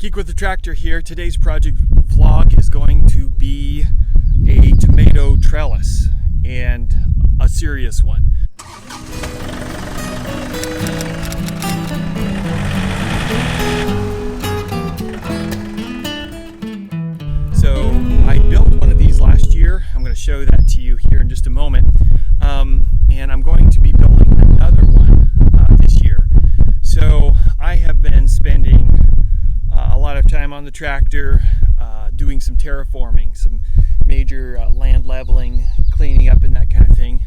Geek with the Tractor here. Today's project vlog is going to be a tomato trellis, and a serious one. So I built one of these last year. I'm going to show that to you here in just a moment. And I'm going to be building another one this year. So I have been spending a lot of time on the tractor, doing some terraforming, some major land leveling, cleaning up and that kind of thing.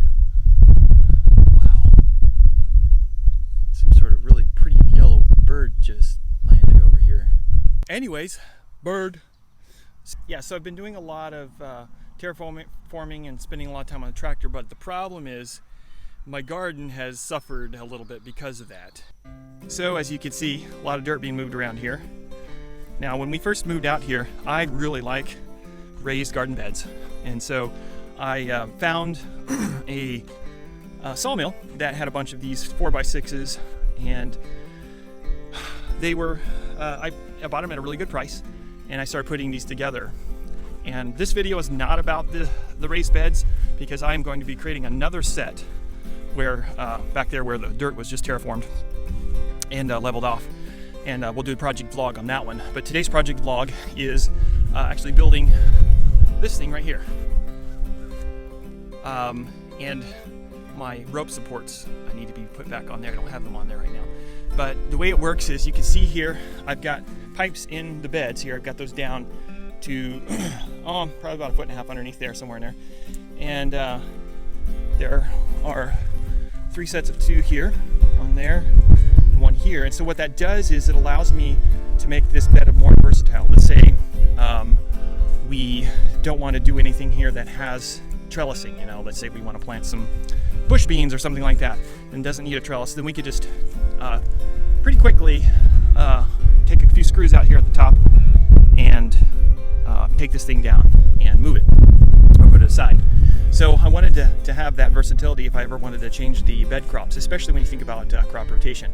Wow. Some sort of really pretty yellow bird just landed over here. Anyways, bird. Yeah, so I've been doing a lot of terraforming and spending a lot of time on the tractor, but the problem is my garden has suffered a little bit because of that. So as you can see, a lot of dirt being moved around here. Now, when we first moved out here, I really like raised garden beds. And so I found a sawmill that had a bunch of these 4x6s, and they were, I bought them at a really good price, and I started putting these together. And this video is not about the raised beds, because I'm going to be creating another set where, back there where the dirt was just terraformed and leveled off. And we'll do a project vlog on that one. But today's project vlog is actually building this thing right here. And my rope supports, I need to be put back on there. I don't have them on there right now. But the way it works is, you can see here, I've got pipes in the beds here. I've got those down to probably about 1.5 feet underneath there, somewhere in there. And there are 3 sets of 2 here, one there, one here. And so what that does is it allows me to make this bed more versatile. Let's say we don't want to do anything here that has trellising, you know, let's say we want to plant some bush beans or something like that and doesn't need a trellis, then we could just pretty quickly take a few screws out here at the top and take this thing down and move it or put it aside. So I wanted to have that versatility if I ever wanted to change the bed crops, especially when you think about crop rotation.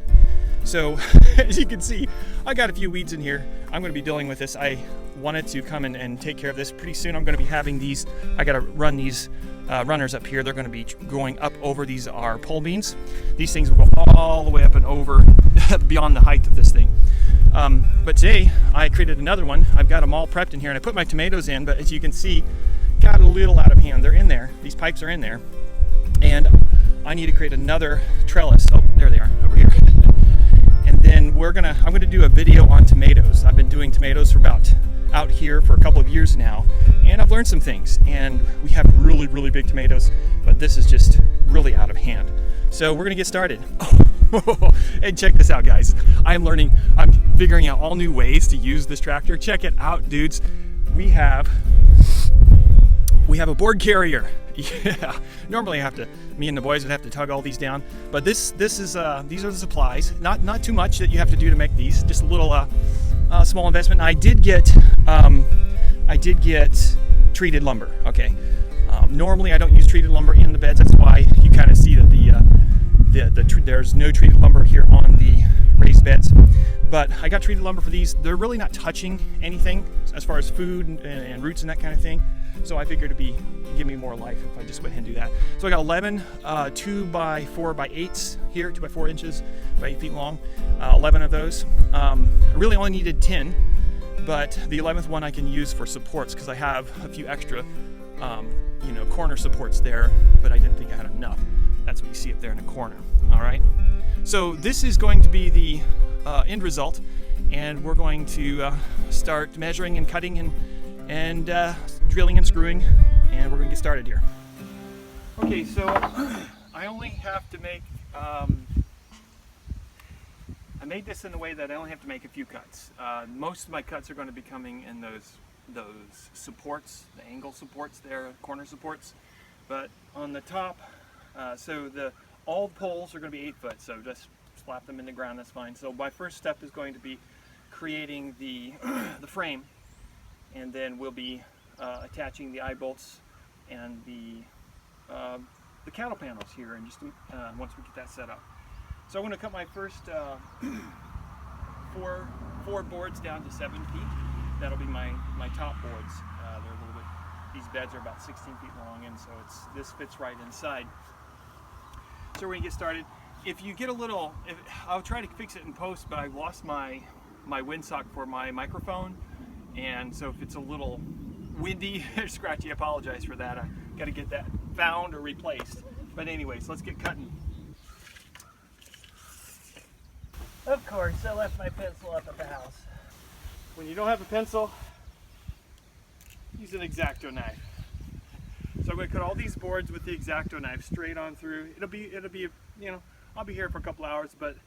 So as you can see, I got a few weeds in here. I'm going to be dealing with this. I wanted to come in and take care of this. Pretty soon I'm going to be having these, I got to run these runners up here. They're going to be going up over, these are pole beans. These things will go all the way up and over beyond the height of this thing. But today I created another one. I've got them all prepped in here, and I put my tomatoes in, but as you can see, got a little out of hand. They're in there. These pipes are in there. And I need to create another trellis. Oh, there they are, over here. And then I'm gonna do a video on tomatoes. I've been doing tomatoes for out here for a couple of years now, and I've learned some things. And we have really, really big tomatoes, but this is just really out of hand. So we're gonna get started. And check this out, guys. I'm figuring out all new ways to use this tractor. Check it out, dudes. We have a board carrier. Yeah, normally me and the boys would have to tug all these down, but these are the supplies. Not too much that you have to do to make these. Just a little small investment. I did get treated lumber. Okay, normally I don't use treated lumber in the beds. That's why you kind of see that there's no treated lumber here on the raised beds. But I got treated lumber for these. They're really not touching anything as far as food and roots and that kind of thing. So I figured it'd give me more life if I just went ahead and do that. So I got 11 2x4x8s here, 2x4 inches by 8 feet long, 11 of those. I really only needed 10, but the 11th one I can use for supports because I have a few extra, corner supports there, but I didn't think I had enough. That's what you see up there in the corner. All right. So this is going to be the end result, and we're going to start measuring and cutting and drilling and screwing, and we're going to get started here. Okay, so I only have to make, I made this in a way that I only have to make a few cuts. Most of my cuts are going to be coming in those supports, the angle supports there, corner supports. But on the top, all the poles are going to be 8 foot, so just slap them in the ground, that's fine. So my first step is going to be creating the frame, and then we'll be attaching the eye bolts and the cattle panels here, and just once we get that set up. So I'm going to cut my first 4 4 boards down to 7 feet. That'll be my top boards. They're a little bit, these beds are about 16 feet long, and so this fits right inside. So we're gonna get started. If you get a little, I'll try to fix it in post, but I lost my windsock for my microphone, and so if it's a little windy or scratchy, I apologize for that. I got to get that found or replaced. But anyways, let's get cutting. Of course, I left my pencil up at the house. When you don't have a pencil, use an X-Acto knife. So I'm going to cut all these boards with the X-Acto knife straight on through. It'll be, you know, I'll be here for a couple hours, but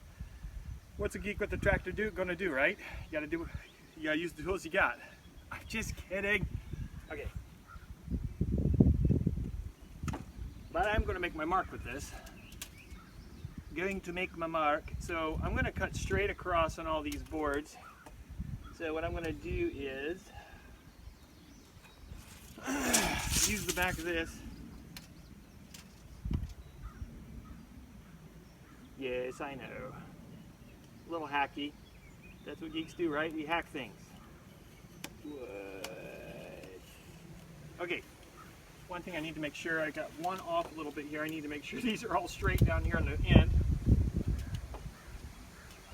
what's a geek with the tractor gonna do, right? You gotta use the tools you got. I'm just kidding. Okay. But I'm gonna make my mark with this. Going to make my mark. So I'm gonna cut straight across on all these boards. So what I'm gonna do is use the back of this. Yes, I know. A little hacky. That's what geeks do, right? We hack things. What? Okay. One thing I need to make sure, I got one off a little bit here. I need to make sure these are all straight down here on the end.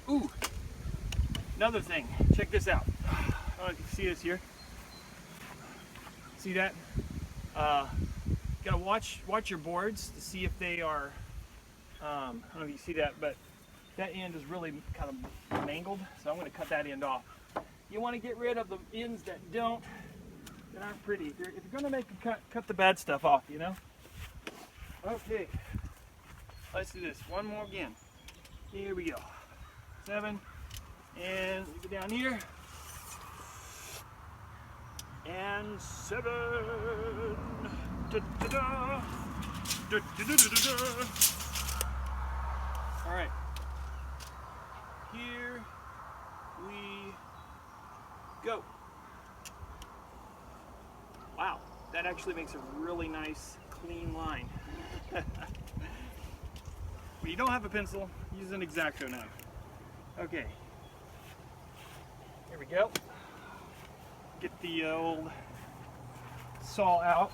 Ooh. Another thing. Check this out. I don't know if you can see this here. See that? Gotta watch your boards to see if they are. I don't know if you see that, but that end is really kind of mangled, so I'm going to cut that end off. You want to get rid of the ends that aren't pretty. If you're going to make a cut the bad stuff off, you know? Okay, let's do this. One more again. Here we go. 7, and we go down here. And 7. Da-da-da. Da-da-da-da-da. All right, here we go. Wow, that actually makes a really nice, clean line. When you don't have a pencil, use an X-Acto knife. Okay, here we go. Get the old saw out.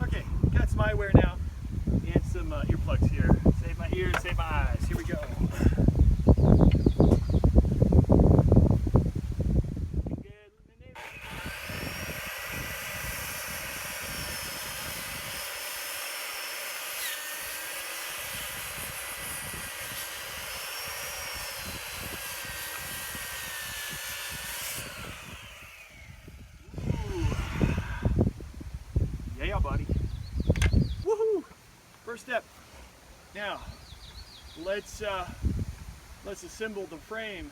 Okay, that's my wear now. And some earplugs here. Save my ears, save my eyes. Here we go. Ooh. Yeah, buddy. Woohoo! First step. Now, let's assemble the frame.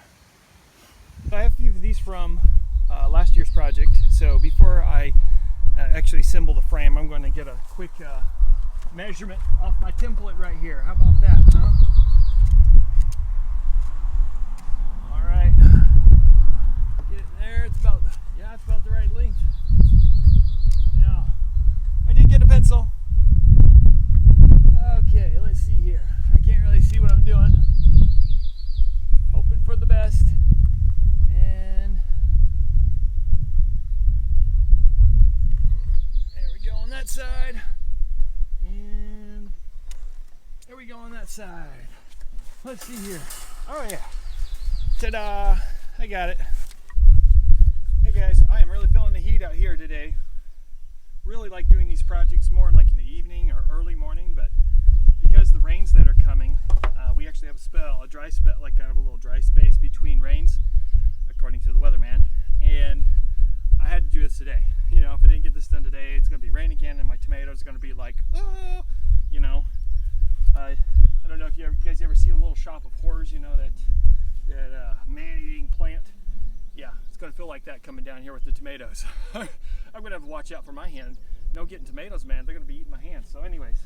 I have a few of these from last year's project. So before I actually assemble the frame, I'm going to get a quick measurement off my template right here. How about that, huh? All right. Get it there. It's about the right length. Now, I did get a pencil. Okay, let's see here. I can't really see what I'm doing. Hoping for the best. And there we go on that side. And there we go on that side. Let's see here. Oh yeah. Ta-da! I got it. Hey guys, I am really feeling the heat out here today. Really like doing these projects more like in the evening or early morning, but because the rains that are coming, we actually have a dry spell, like kind of a little dry space between rains, according to the weatherman, and I had to do this today. You know, if I didn't get this done today, it's going to be rain again, and my tomatoes are going to be like, oh, you know. I don't know if you guys ever see a Little Shop of Horrors, you know, that man-eating plant. Yeah, it's going to feel like that coming down here with the tomatoes. I'm going to have to watch out for my hand. No getting tomatoes, man. They're going to be eating my hands. So anyways,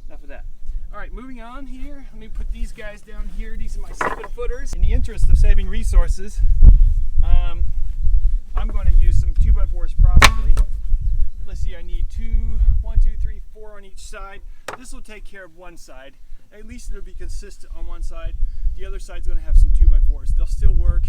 enough of that. All right, moving on here. Let me put these guys down here. These are my 7-footers. In the interest of saving resources, I'm going to use some 2x4s probably. Let's see, I need 1, 2, 3, 4 on each side. This will take care of one side. At least it'll be consistent on one side. The other side's going to have some 2x4s. They'll still work.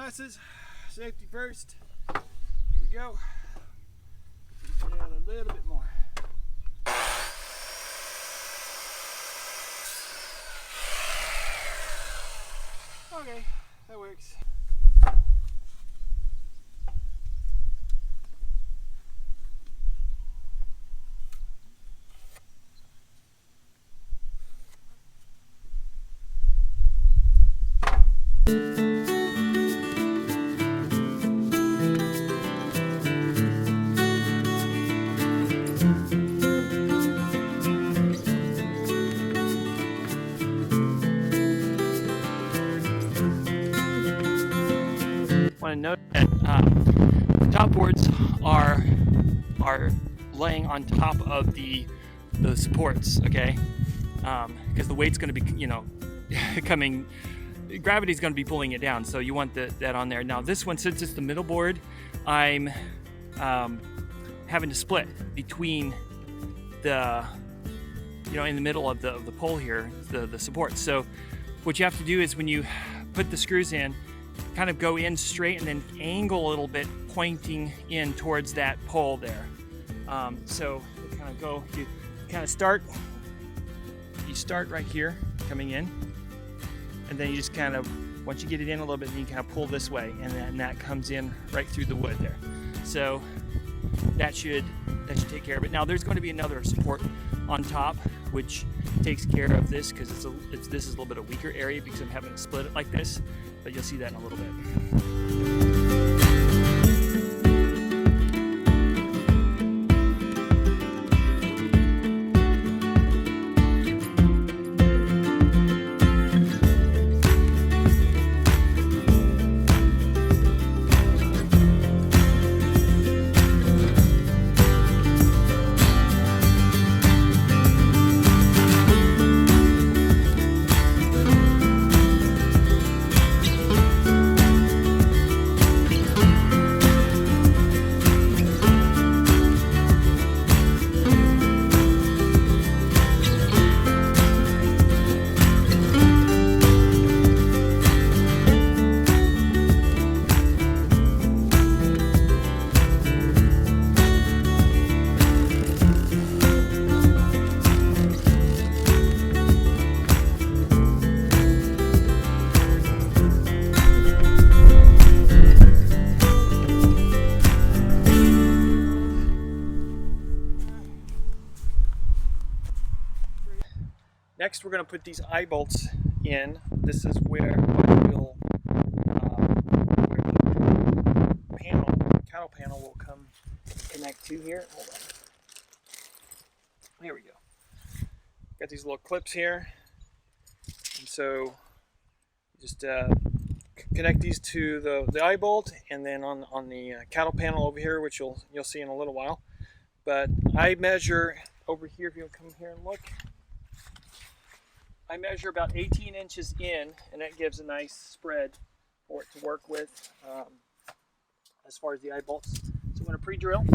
glasses. Safety first. Here we go. And a little bit more. Okay, that works. Want to note that the top boards are laying on top of the supports, okay? Because the weight's going to be, coming. Gravity's going to be pulling it down, so you want that on there. Now this one, since it's the middle board, I'm having to split between the, in the middle of the pole here, the supports. So what you have to do is when you put the screws in, kind of go in straight and then angle a little bit, pointing in towards that pole there. So you kind of go, you kind of start right here, coming in, and then you just kind of, once you get it in a little bit, then you kind of pull this way, and then that comes in right through the wood there. So that should take care of it. Now there's going to be another support on top, which takes care of this, because this is a little bit of a weaker area because I'm having to split it like this, but you'll see that in a little bit. Next, we're going to put these eye bolts in. This is where the cattle panel will come connect to here. Hold on. Here we go. Got these little clips here, and so just connect these to the eye bolt, and then on the cattle panel over here, which you'll see in a little while. But I measure over here. If you'll come here and look. I measure about 18 inches in, and that gives a nice spread for it to work with as far as the eye bolts. So I'm going to pre-drill.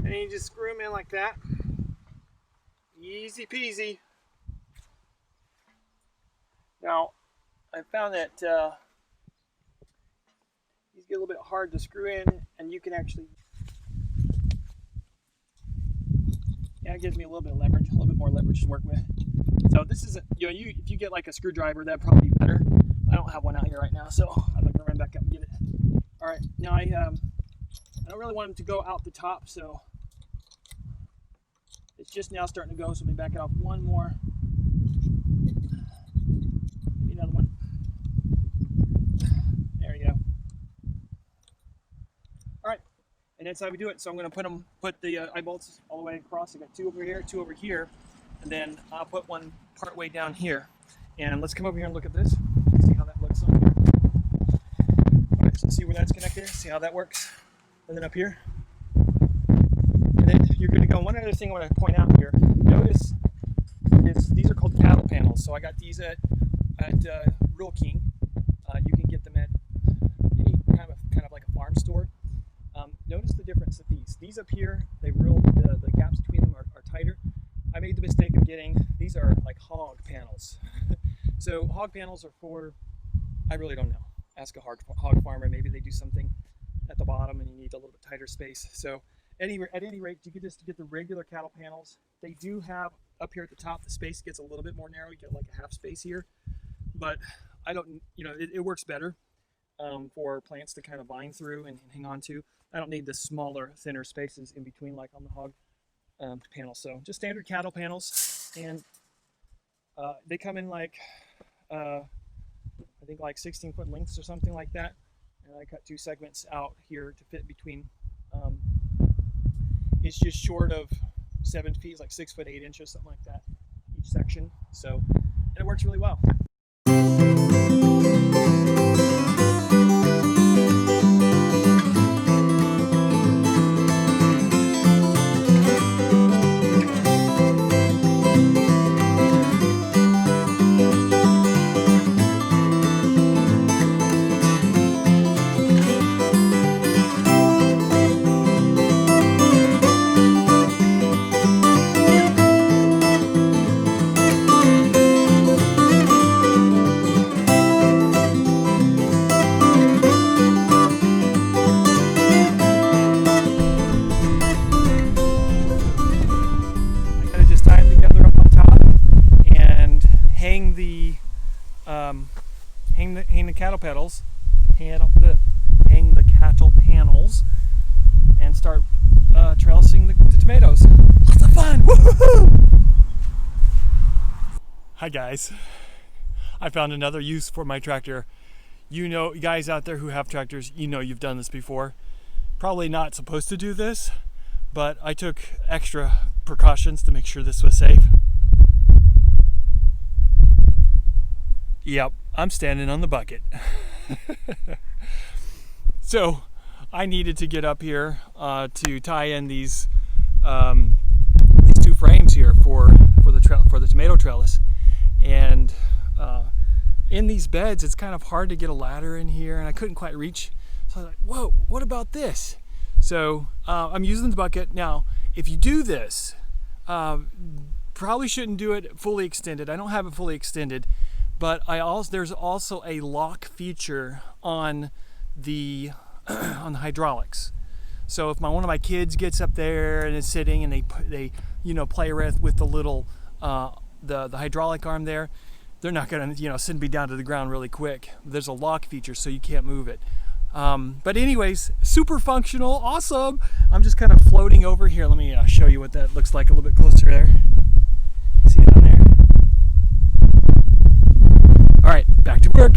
And you just screw them in like that. Easy peasy. Now, I found that these get a little bit hard to screw in, and you can actually, it gives me a little bit of leverage, a little bit more leverage to work with. So this is, if you get like a screwdriver, that'd probably be better. I don't have one out here right now, so I'm gonna run back up and get it. All right, now I don't really want them to go out the top, so it's just now starting to go, so let me back it off one more. Another one. There you go. All right, and that's how we do it. So I'm going to put the eye bolts all the way across. I got two over here, and then I'll put one part way down here. And let's come over here and look at this. See how that looks on here. All right, so see where that's connected. See how that works. And then up here. And then you're good to go. One other thing I want to point out here, notice these are called cattle panels. So I got these at at Real King. You can get them at any kind of like a farm store. Notice the difference that these up here, the gaps between them are tighter. I made the mistake of getting, these are like hog panels. So hog panels are for, I really don't know. Ask a hog farmer, maybe they do something at the bottom and you need a little bit tighter space. So at any rate, you could just get the regular cattle panels. They do have up here at the top, the space gets a little bit more narrow. You get like a half space here, but I don't, it works better for plants to kind of vine through and hang on to. I don't need the smaller, thinner spaces in between like on the hog panel. So just standard cattle panels, and they come in like I think like 16-foot lengths or something like that, and I cut 2 segments out here to fit between. It's just short of 7 feet, like 6 foot 8 inches, something like that, each section. So and it works really well. Hang the cattle pedals, hang the cattle panels, and start trellising the tomatoes. Lots of fun! Woo-hoo-hoo! Hi guys, I found another use for my tractor. You know, guys out there who have tractors, you know you've done this before. Probably not supposed to do this, but I took extra precautions to make sure this was safe. Yep, I'm standing on the bucket. So I needed to get up here to tie in these 2 frames here for the tomato trellis, and in these beds it's kind of hard to get a ladder in here, and I couldn't quite reach. So I was like, whoa, what about this? So I'm using the bucket. Now if you do this, probably shouldn't do it fully extended. I don't have it fully extended, but there's also a lock feature on the on the hydraulics. So if one of my kids gets up there and is sitting and they play with the little the hydraulic arm there, they're not gonna send me down to the ground really quick. There's a lock feature, so you can't move it. But anyways, super functional, awesome. I'm just kind of floating over here. Let me show you what that looks like a little bit closer there. See it on there? All right, back to work.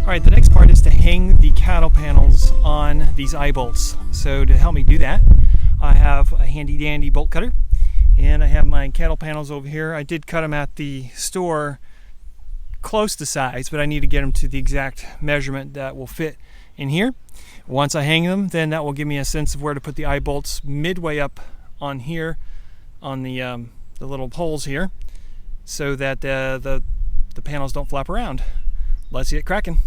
Alright, the next part is to hang the cattle panels on these eye bolts. So to help me do that, I have a handy dandy bolt cutter, and I have my cattle panels over here. I did cut them at the store close to size, but I need to get them to the exact measurement that will fit in here. Once I hang them, then that will give me a sense of where to put the eye bolts midway up on here, on the little holes here, so that the panels don't flap around. Let's get cracking.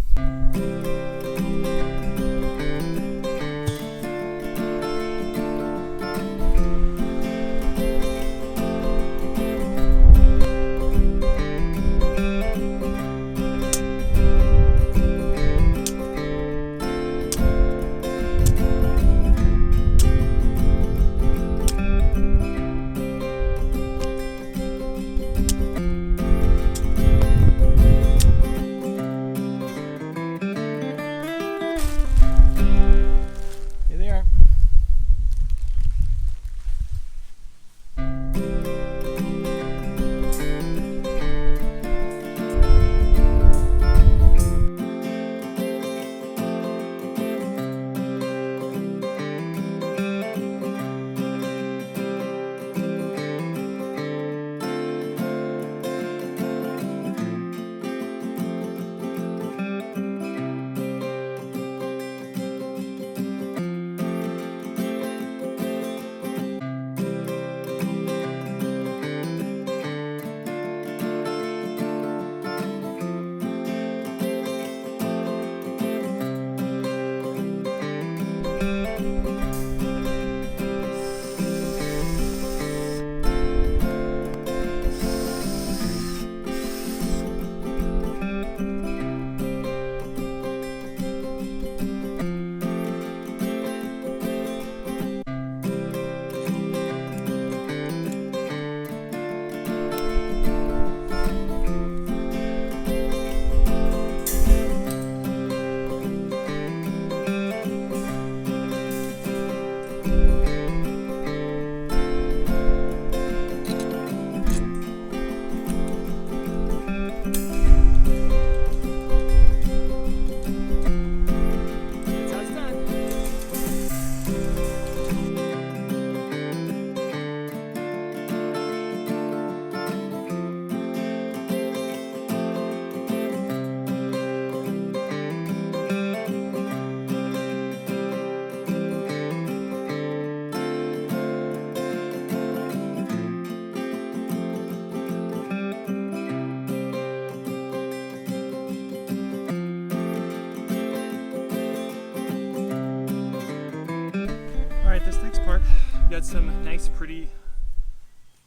part. Got some nice pretty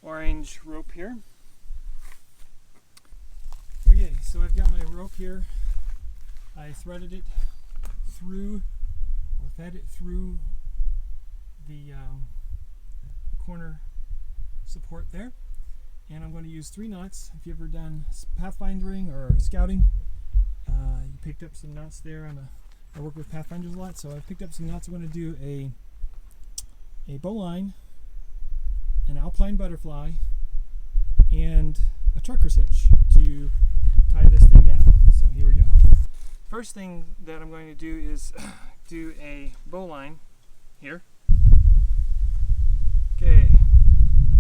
orange rope here. Okay, so I've got my rope here. I threaded it through, or fed it through the corner support there. And I'm going to use 3 knots. If you've ever done pathfinding or scouting, you picked up some knots there. I work with pathfinders a lot, so I picked up some knots. I'm going to do a bowline, an alpine butterfly, and a trucker's hitch to tie this thing down. So here we go. First thing that I'm going to do is do a bowline here. Okay,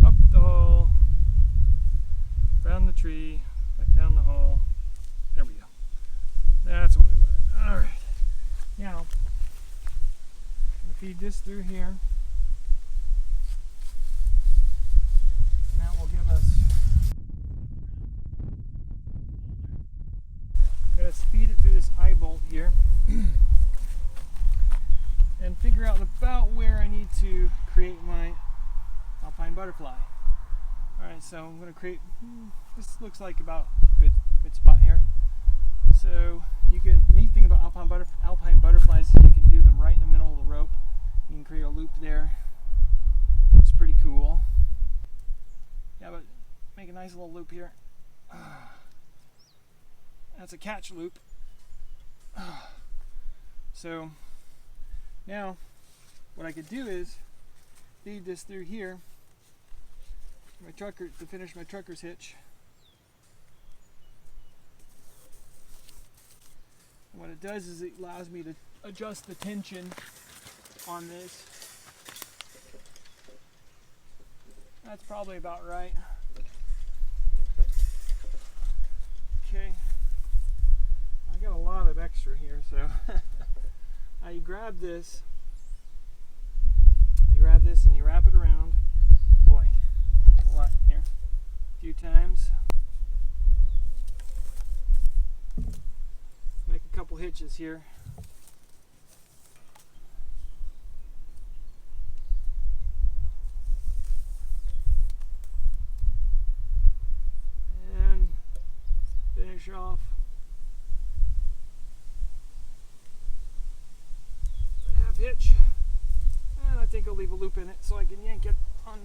up the hole, around the tree, back down the hole. There we go. That's what we wanted. All right. Now, I'm going to feed this through here. And that will give us, I'm going to feed it through this eye bolt here and figure out about where I need to create my alpine butterfly. Alright, so I'm going to create, this looks like about a good spot here. So the neat thing about alpine butterflies is you can do them right in the middle of the rope. You can create a loop there. It's pretty cool. Yeah, but make a nice little loop here. That's a catch loop. So now what I could do is feed this through here my trucker to finish my trucker's hitch. And what it does is it allows me to adjust the tension on this. That's probably about right. Okay. I got a lot of extra here, so you grab this and you wrap it around. Boy, a lot here. A few times. Make a couple hitches here. And finish off. Half hitch. And I think I'll leave a loop in it so I can yank it on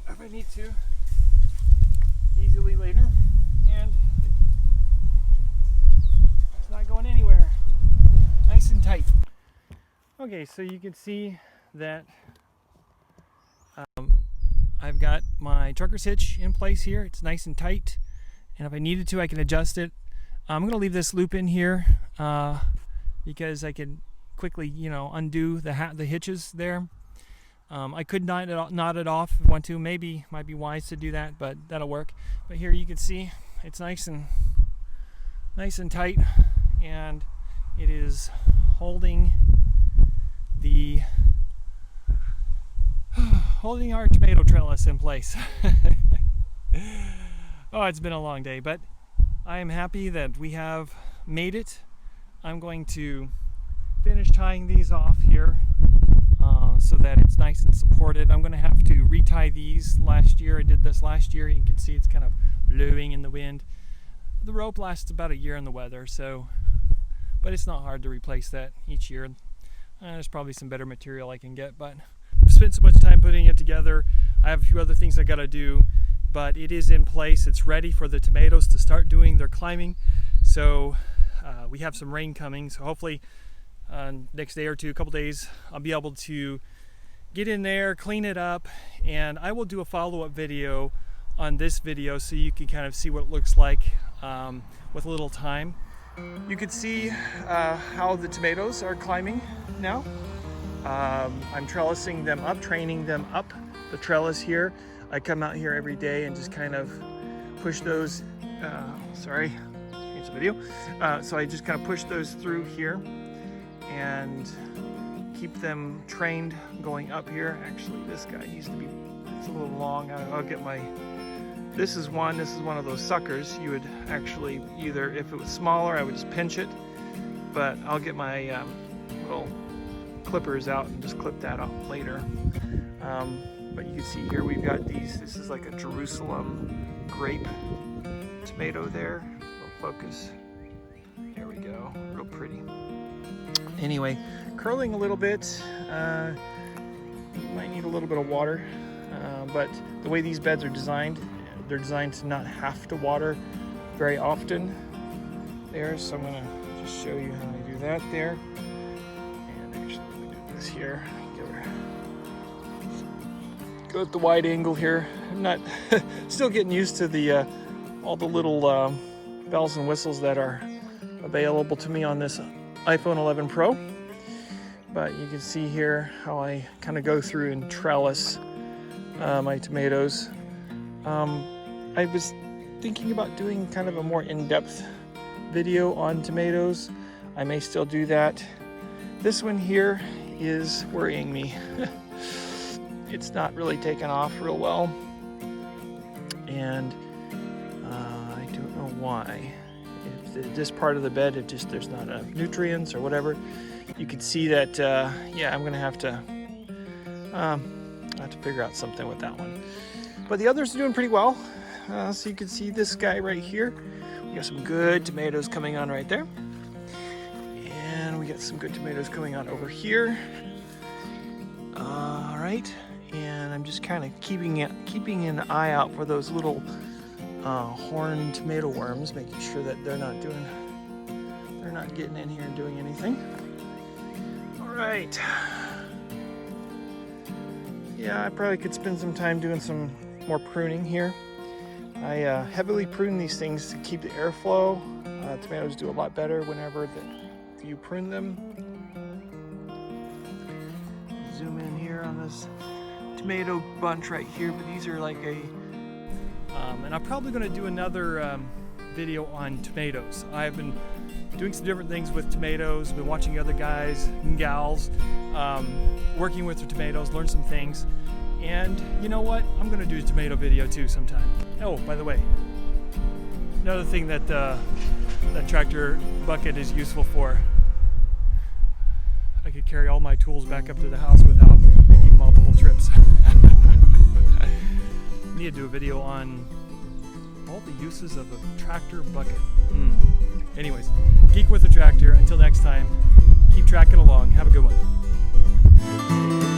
if I need to easily later. And it's not going anywhere. Nice and tight. Okay, so you can see that I've got my trucker's hitch in place here. It's nice and tight, and if I needed to I can adjust it. I'm going to leave this loop in here because I can quickly, undo the hitches there. I could knot it off if I want to. Maybe might be wise to do that, but that'll work. But here you can see it's nice and tight, and it is holding our tomato trellis in place. Oh, it's been a long day, but I am happy that we have made it. I'm going to finish tying these off here so that it's nice and supported. I'm going to have to retie these. Last year I did this last year. You can see it's kind of blowing in the wind. The rope lasts about a year in the weather, but it's not hard to replace that each year. There's probably some better material I can get, but I've spent so much time putting it together. I have a few other things I got to do, but it is in place. It's ready for the tomatoes to start doing their climbing. So we have some rain coming, so hopefully next day or two, a couple days, I'll be able to get in there, clean it up, and I will do a follow-up video on this video so you can kind of see what it looks like with a little time. You can see how the tomatoes are climbing now. I'm trellising them up, training them up the trellis here. I come out here every day and just kind of push those, sorry, change the video. So I just kind of push those through here and keep them trained going up here. Actually, this guy needs to be, it's a little long. I'll get my, this is one of those suckers. You would actually either, if it was smaller, I would just pinch it, but I'll get my little clippers out and just clip that out later. But you can see here we've got these. This is like a Jerusalem grape tomato there. We'll focus. There we go. Real pretty. Anyway, curling a little bit. You might need a little bit of water, but the way these beds are designed, they're designed to not have to water very often there. So I'm gonna just show you how I do that there. And actually, let me do this here. Go at the wide angle here. I'm not still getting used to the all the little bells and whistles that are available to me on this iPhone 11 Pro. But you can see here how I kind of go through and trellis my tomatoes. I was thinking about doing kind of a more in-depth video on tomatoes. I may still do that. This one here is worrying me. It's not really taken off real well, and I don't know why. If this part of the bed, there's not enough nutrients or whatever. You can see that, yeah, I'm gonna have to figure out something with that one. But the others are doing pretty well. So you can see this guy right here. We got some good tomatoes coming on right there, and we got some good tomatoes coming on over here. All right. And I'm just kind of keeping an eye out for those little horned tomato worms, making sure that they're not getting in here and doing anything. All right. Yeah, I probably could spend some time doing some more pruning here. I heavily prune these things to keep the airflow. Tomatoes do a lot better whenever you prune them. Zoom in here on this tomato bunch right here, but these are like and I'm probably going to do another video on tomatoes. I've been doing some different things with tomatoes, been watching other guys and gals working with their tomatoes, learn some things, and you know what, I'm going to do a tomato video too sometime. Oh, by the way, another thing that that tractor bucket is useful for, I could carry all my tools back up to the house without making multiple trips. I need to do a video on all the uses of a tractor bucket. Anyways, geek with a tractor. Until next time, keep tracking along. Have a good one.